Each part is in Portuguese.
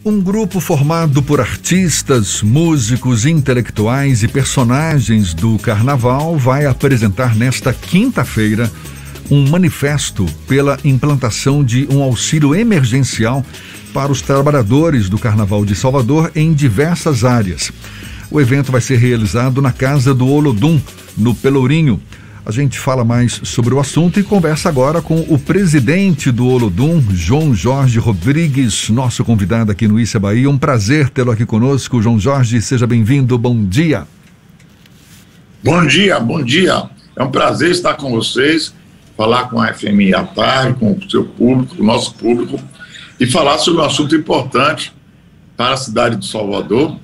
Um grupo formado por artistas, músicos, intelectuais e personagens do Carnaval vai apresentar nesta quinta-feira um manifesto pela implantação de um auxílio emergencial para os trabalhadores do Carnaval de Salvador em diversas áreas. O evento vai ser realizado na Casa do Olodum, no Pelourinho. A gente fala mais sobre o assunto e conversa agora com o presidente do Olodum, João Jorge Rodrigues, nosso convidado aqui no Issa Bahia. Um prazer tê-lo aqui conosco, João Jorge, seja bem-vindo, bom dia. Bom dia, bom dia. É um prazer estar com vocês, falar com a FMI à tarde, com o seu público, com o nosso público, e falar sobre um assunto importante para a cidade de Salvador,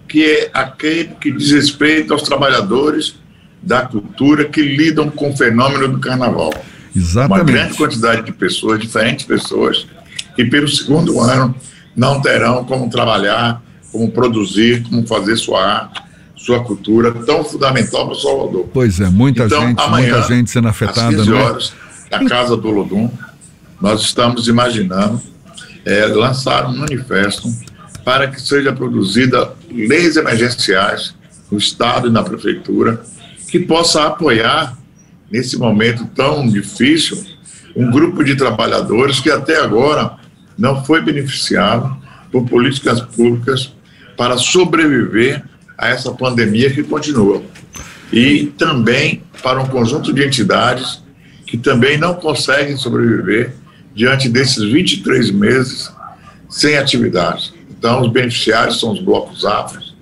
que é aquele que diz respeito aos trabalhadores da cultura que lidam com o fenômeno do Carnaval. Exatamente. Uma grande quantidade de pessoas, diferentes pessoas, que pelo segundo ano não terão como trabalhar, como produzir, como fazer sua arte, sua cultura, tão fundamental para Salvador. Pois é, muita amanhã, gente sendo afetada, às 15 né? horas, na Casa do Olodum, nós estamos imaginando lançar um manifesto para que seja produzida leis emergenciais no Estado e na Prefeitura, que possa apoiar, nesse momento tão difícil, um grupo de trabalhadores que até agora não foi beneficiado por políticas públicas para sobreviver a essa pandemia que continua. E também para um conjunto de entidades que também não conseguem sobreviver diante desses 23 meses sem atividade. Então, os beneficiários são os blocos afros,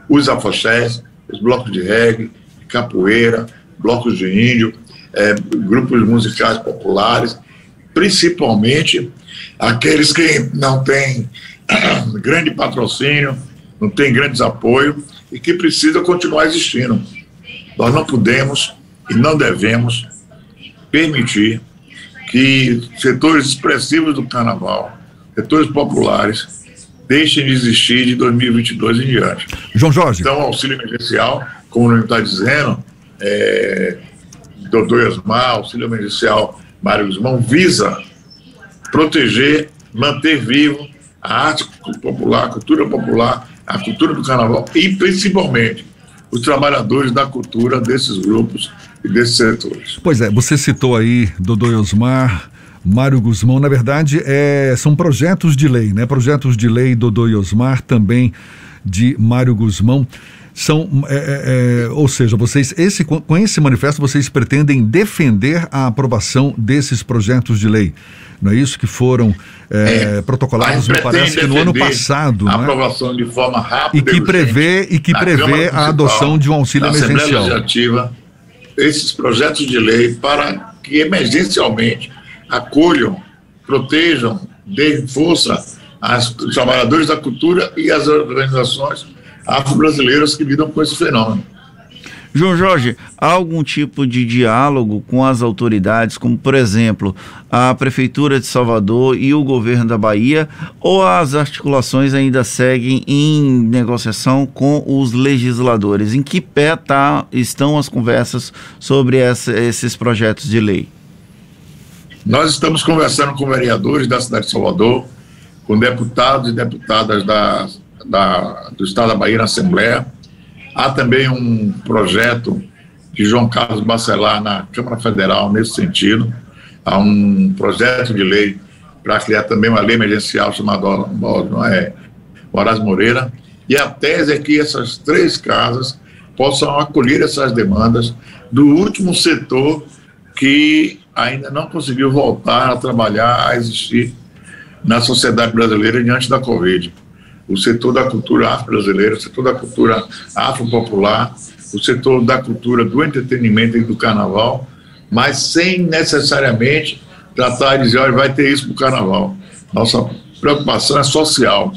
os afoxés, os blocos de reggae, capoeira, blocos de índio, grupos musicais populares, principalmente aqueles que não têm grande patrocínio, não têm grandes apoios e que precisam continuar existindo. Nós não podemos e não devemos permitir que setores expressivos do Carnaval, setores populares, deixem de existir de 2022 em diante. João Jorge. Então, o auxílio emergencial, como o nome está dizendo, Doutor Iosmar, auxílio emergencial Mário Guzmão, visa proteger, manter vivo a arte popular, a cultura popular, a cultura do Carnaval e, principalmente, os trabalhadores da cultura desses grupos e desses setores. Pois é, você citou aí Doutor Iosmar, Mário Guzmão. Na verdade, são projetos de lei, né? Projetos de lei Doutor Iosmar, também de Mário Guzmão. Ou seja, com esse manifesto vocês pretendem defender a aprovação desses projetos de lei. Não é isso que foram protocolados, me parece que no ano passado, a né? aprovação de forma rápida e que prevê a adoção de um auxílio emergencial. Assembleia Legislativa, esses projetos de lei para que emergencialmente acolham, protejam, deem força aos trabalhadores da cultura e às organizações afro-brasileiras que lidam com esse fenômeno. João Jorge, há algum tipo de diálogo com as autoridades, como, por exemplo, a Prefeitura de Salvador e o governo da Bahia, ou as articulações ainda seguem em negociação com os legisladores? Em que pé estão as conversas sobre esses projetos de lei? Nós estamos conversando com vereadores da cidade de Salvador, com deputados e deputadas do Estado da Bahia na Assembleia. Há também um projeto de João Carlos Bacelar na Câmara Federal nesse sentido. Há um projeto de lei para criar também uma lei emergencial chamada Moraes Moreira. E a tese é que essas três casas possam acolher essas demandas do último setor que ainda não conseguiu voltar a trabalhar, a existir na sociedade brasileira diante da Covid. O setor da cultura afro-brasileira, o setor da cultura afro-popular, o setor da cultura do entretenimento e do Carnaval, mas sem necessariamente tratar de dizer, olha, vai ter isso para o Carnaval. Nossa preocupação é social,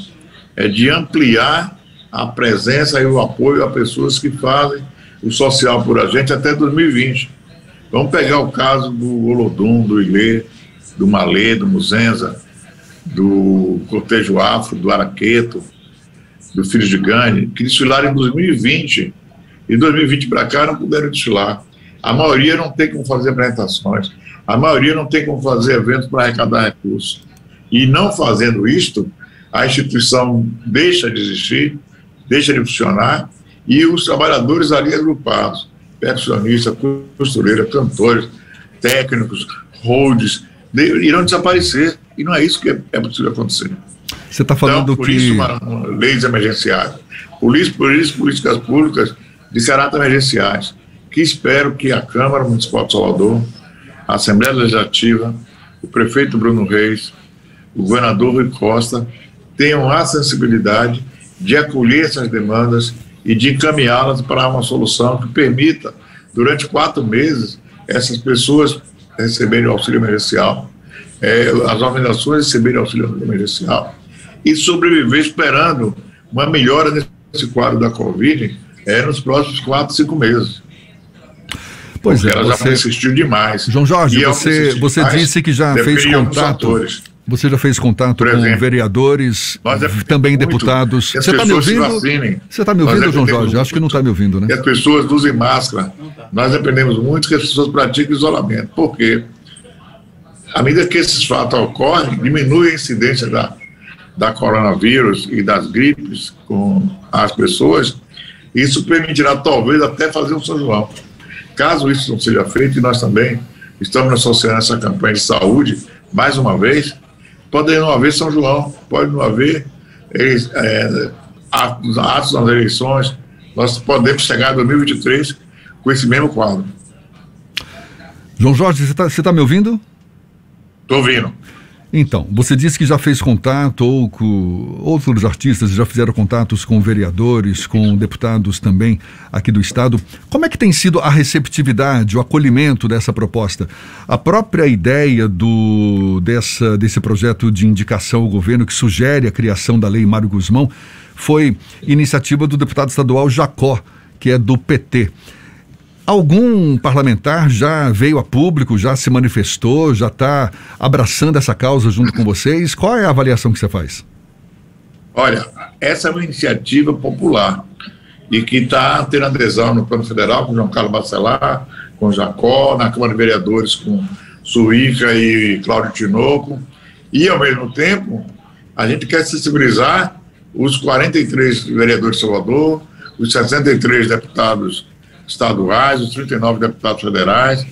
é de ampliar a presença e o apoio a pessoas que fazem o social por a gente até 2020. Vamos pegar o caso do Olodum, do Ilê, do Malê, do Muzenza, do Cortejo Afro, do Araqueto, do Filhos de Gane, que desfilaram em 2020, e 2020 para cá não puderam desfilar. A maioria não tem como fazer apresentações, a maioria não tem como fazer eventos para arrecadar recursos. E não fazendo isto, a instituição deixa de existir, deixa de funcionar, e os trabalhadores ali agrupados, percussionistas, costureiras, cantores, técnicos, holds, irão desaparecer, e não é isso que é possível acontecer. Você está falando então, por isso, leis emergenciais, por isso, políticas públicas de caráter emergenciais, que espero que a Câmara Municipal de Salvador, a Assembleia Legislativa, o prefeito Bruno Reis, o governador Rui Costa, tenham a sensibilidade de acolher essas demandas e de encaminhá-las para uma solução que permita, durante 4 meses, essas pessoas receberem o auxílio emergencial, as organizações receberem o auxílio emergencial e sobreviver esperando uma melhora nesse quadro da Covid nos próximos 4, 5 meses. Pois porque é, ela já insistiu demais. João Jorge, você disse que já fez contato. Você já fez contato com vereadores, também deputados. Você está me ouvindo? Você está me ouvindo, João Jorge? Acho que não está me ouvindo, né? Que as pessoas usem máscara. Nós dependemos muito que as pessoas pratiquem isolamento. Por quê? À medida que esses fatos ocorrem, diminui a incidência da coronavírus e das gripes com as pessoas. Isso permitirá, talvez, até fazer um São João. Caso isso não seja feito, e nós também estamos associando essa campanha de saúde, mais uma vez, pode não haver São João, pode não haver atos nas eleições, nós podemos chegar em 2023 com esse mesmo quadro. João Jorge, você tá me ouvindo? Estou ouvindo. Então, você disse que já fez contato, ou com outros artistas já fizeram contatos com vereadores, com deputados também aqui do Estado. Como é que tem sido a receptividade, o acolhimento dessa proposta? A própria ideia desse projeto de indicação ao governo que sugere a criação da Lei Mário Guzmão foi iniciativa do deputado estadual Jacó, que é do PT. Algum parlamentar já veio a público, já se manifestou, já está abraçando essa causa junto com vocês? Qual é a avaliação que você faz? Olha, essa é uma iniciativa popular e que está tendo adesão no plano federal com João Carlos Bacelar, com Jacó, na Câmara de Vereadores com Suíca e Cláudio Tinoco, e ao mesmo tempo a gente quer sensibilizar os 43 vereadores de Salvador, os 63 deputados estaduais, os 39 deputados federais,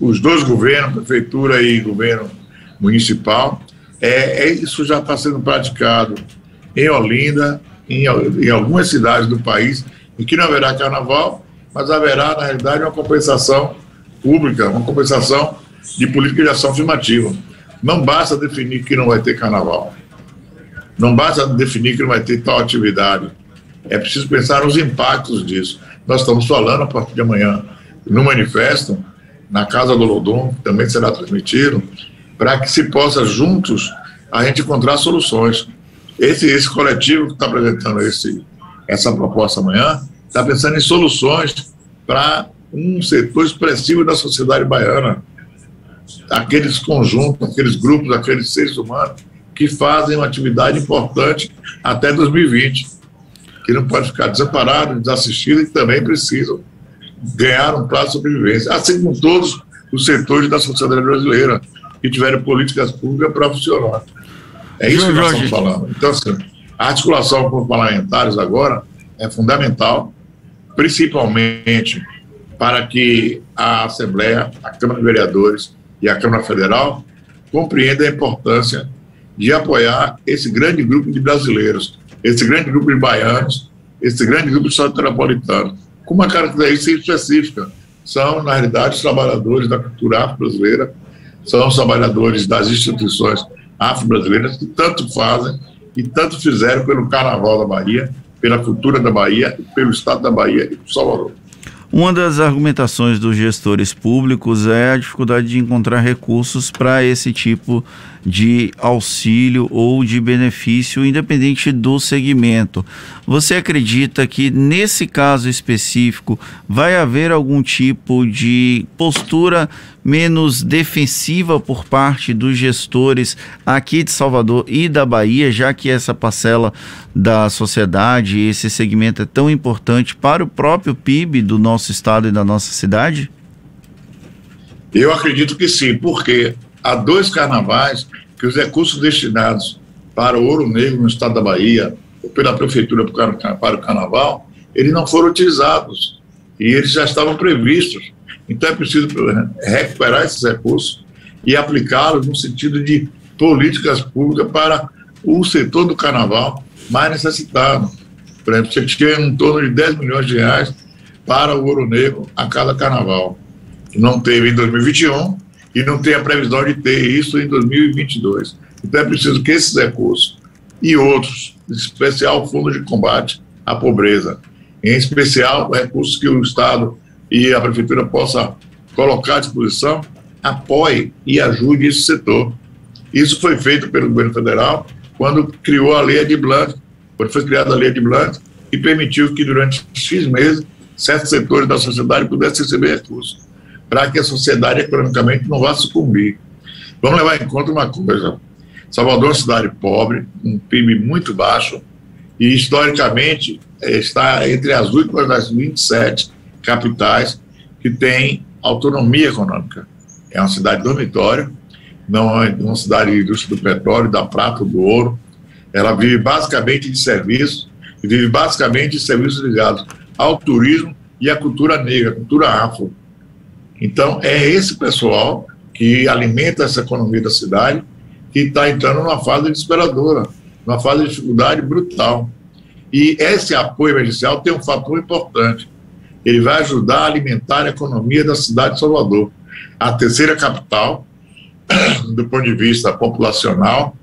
os 2 governos, prefeitura e governo municipal. Isso já está sendo praticado em Olinda, em algumas cidades do país, em que não haverá carnaval, mas haverá, na realidade, uma compensação pública, uma compensação de política de ação afirmativa. Não basta definir que não vai ter carnaval, não basta definir que não vai ter tal atividade, é preciso pensar nos impactos disso. Nós estamos falando a partir de amanhã no manifesto, na Casa do Lodum, que também será transmitido, para que se possa juntos a gente encontrar soluções. Esse coletivo que está apresentando essa proposta amanhã está pensando em soluções para um setor expressivo da sociedade baiana, aqueles conjuntos, aqueles grupos, aqueles seres humanos que fazem uma atividade importante até 2020. Que não pode ficar desamparado, desassistido e também precisam ganhar um prazo de sobrevivência, assim como todos os setores da sociedade brasileira que tiveram políticas públicas para funcionar. É isso que nós estamos falando. Então, assim, a articulação com os parlamentares agora é fundamental, principalmente para que a Assembleia, a Câmara de Vereadores e a Câmara Federal compreendam a importância de apoiar esse grande grupo de brasileiros, esse grande grupo de baianos, esse grande grupo de soteropolitanos, com uma característica específica. São, na realidade, os trabalhadores da cultura afro-brasileira, são os trabalhadores das instituições afro-brasileiras que tanto fazem e tanto fizeram pelo Carnaval da Bahia, pela cultura da Bahia, pelo Estado da Bahia e por Salvador. Uma das argumentações dos gestores públicos é a dificuldade de encontrar recursos para esse tipo de auxílio ou de benefício, independente do segmento. Você acredita que, nesse caso específico, vai haver algum tipo de postura menos defensiva por parte dos gestores aqui de Salvador e da Bahia, já que essa parcela da sociedade, esse segmento é tão importante para o próprio PIB do nosso estado e da nossa cidade? Eu acredito que sim, porque há 2 carnavais que os recursos destinados para o Ouro Negro no estado da Bahia, ou pela prefeitura para o carnaval, eles não foram utilizados e eles já estavam previstos. Então é preciso recuperar esses recursos e aplicá-los no sentido de políticas públicas para o setor do carnaval mais necessitado. Por exemplo, você tinha em torno de 10 milhões de reais para o Ouro Negro a cada carnaval. Não teve em 2021 e não tem a previsão de ter isso em 2022. Então é preciso que esses recursos e outros, em especial o Fundo de Combate à Pobreza, em especial recursos que o Estado e a Prefeitura possa colocar à disposição, apoie e ajude esse setor. Isso foi feito pelo governo federal quando criou a Lei Aldir Blanc, quando foi criada a Lei Aldir Blanc, e permitiu que durante X meses certos setores da sociedade pudessem receber recursos, para que a sociedade economicamente não vá sucumbir. Vamos levar em conta uma coisa: Salvador é uma cidade pobre, um PIB muito baixo, e historicamente está entre as últimas das 27 capitais que têm autonomia econômica. É uma cidade dormitório, não é uma cidade de indústria do petróleo, da prata, do ouro. Ela vive basicamente de serviços, e vive basicamente de serviços ligados ao turismo e à cultura negra, à cultura afro. Então, é esse pessoal que alimenta essa economia da cidade que está entrando numa fase desesperadora, numa fase de dificuldade brutal. E esse apoio emergencial tem um fator importante. Ele vai ajudar a alimentar a economia da cidade de Salvador, a terceira capital, do ponto de vista populacional,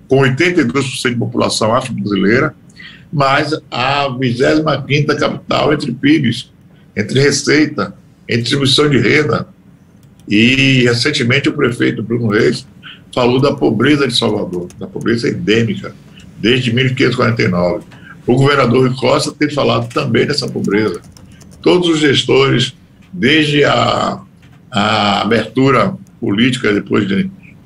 com 82% de população afro-brasileira, mas a 25ª capital entre PIBs, entre receita, entre distribuição de renda. E, recentemente, o prefeito Bruno Reis falou da pobreza de Salvador, da pobreza endêmica, desde 1549. O governador Rui Costa tem falado também dessa pobreza. Todos os gestores, desde a abertura política depois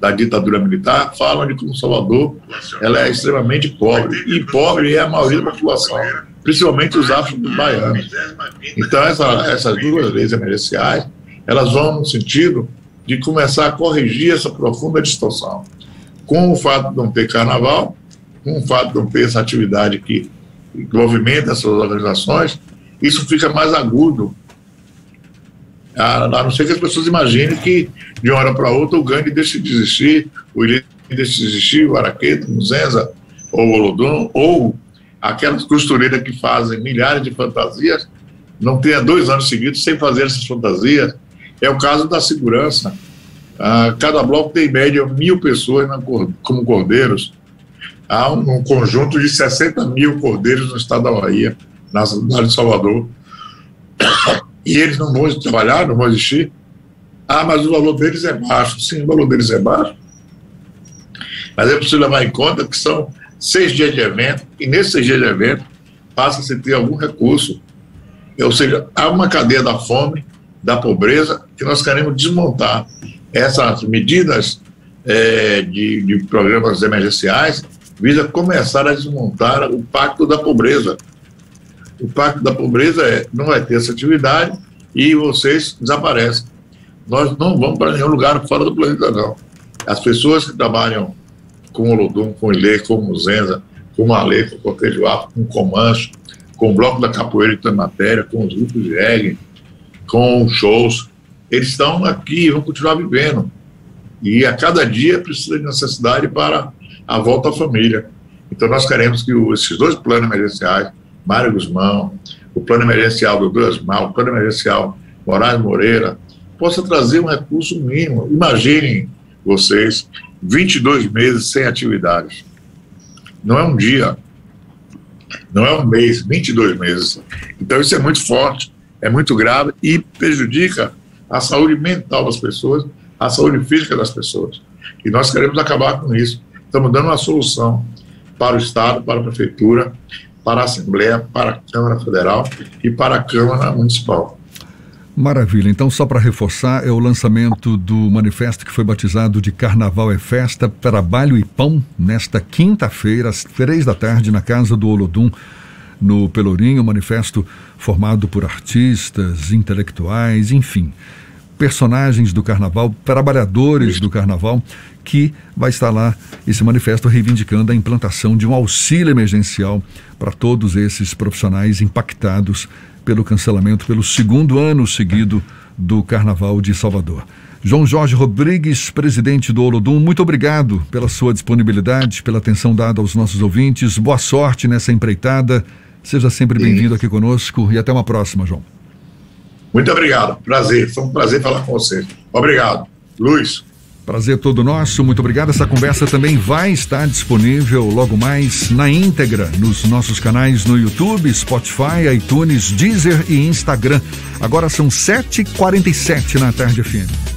da ditadura militar, falam de como Salvador ela é extremamente pobre. E pobre é a maioria da população, principalmente os afro-baianos. Então, essas duas leis emergenciais, elas vão no sentido de começar a corrigir essa profunda distorção. Com o fato de não ter carnaval, com o fato de não ter essa atividade que movimenta essas organizações, isso fica mais agudo. A não ser que as pessoas imaginem que, de uma hora para outra, o gangue deixe de existir, o Ilê deixe de existir, o Araqueto, o Zenza, ou o Olodum, ou aquelas costureiras que fazem milhares de fantasias, não tenha 2 anos seguidos sem fazer essas fantasias. É o caso da segurança. Cada bloco tem, em média, 1.000 pessoas como cordeiros. Há um conjunto de 60 mil cordeiros no estado da Bahia, na cidade de Salvador. E eles não vão trabalhar, não vão existir. Mas o valor deles é baixo. Sim, o valor deles é baixo. Mas é preciso levar em conta que são 6 dias de evento, e nesses 6 dias de evento passa-se a ter algum recurso. Ou seja, há uma cadeia da fome, da pobreza, que nós queremos desmontar. Essas medidas de programas emergenciais visa começar a desmontar o Pacto da Pobreza. O Pacto da Pobreza não vai ter essa atividade e vocês desaparecem. Nós não vamos para nenhum lugar fora do planeta, não. As pessoas que trabalham com o Olodum, com o Ilê, com o Zenza, com o Alê, com o Cortejo Afro, com o Comanche, com o Bloco da Capoeira de Matéria, com os grupos de reggae, com os shows, eles estão aqui e vão continuar vivendo. E a cada dia precisa de necessidade para a volta à família. Então nós queremos que esses 2 planos emergenciais, Mário Guzmão, o plano emergencial do Duasmal, o plano emergencial Moraes Moreira, possa trazer um recurso mínimo. Imaginem vocês 22 meses sem atividades. Não é um dia, não é um mês, 22 meses. Então isso é muito forte, é muito grave e prejudica a saúde mental das pessoas, a saúde física das pessoas. E nós queremos acabar com isso. Estamos dando uma solução para o Estado, para a Prefeitura, para a Assembleia, para a Câmara Federal e para a Câmara Municipal. Maravilha. Então, só para reforçar, é o lançamento do manifesto que foi batizado de Carnaval é Festa, Trabalho e Pão, nesta quinta-feira, às 3 da tarde, na Casa do Olodum, no Pelourinho. Um manifesto formado por artistas, intelectuais, enfim, personagens do Carnaval, trabalhadores do Carnaval, que vai estar lá esse manifesto reivindicando a implantação de um auxílio emergencial para todos esses profissionais impactados pelo cancelamento, pelo segundo ano seguido do Carnaval de Salvador. João Jorge Rodrigues, presidente do Olodum, muito obrigado pela sua disponibilidade, pela atenção dada aos nossos ouvintes. Boa sorte nessa empreitada. Seja sempre bem-vindo aqui conosco e até uma próxima, João. Muito obrigado. Prazer. Foi um prazer falar com você. Obrigado. Luiz. Prazer todo nosso, muito obrigado. Essa conversa também vai estar disponível logo mais na íntegra nos nossos canais no YouTube, Spotify, iTunes, Deezer e Instagram. Agora são 7h47 na Tarde FM.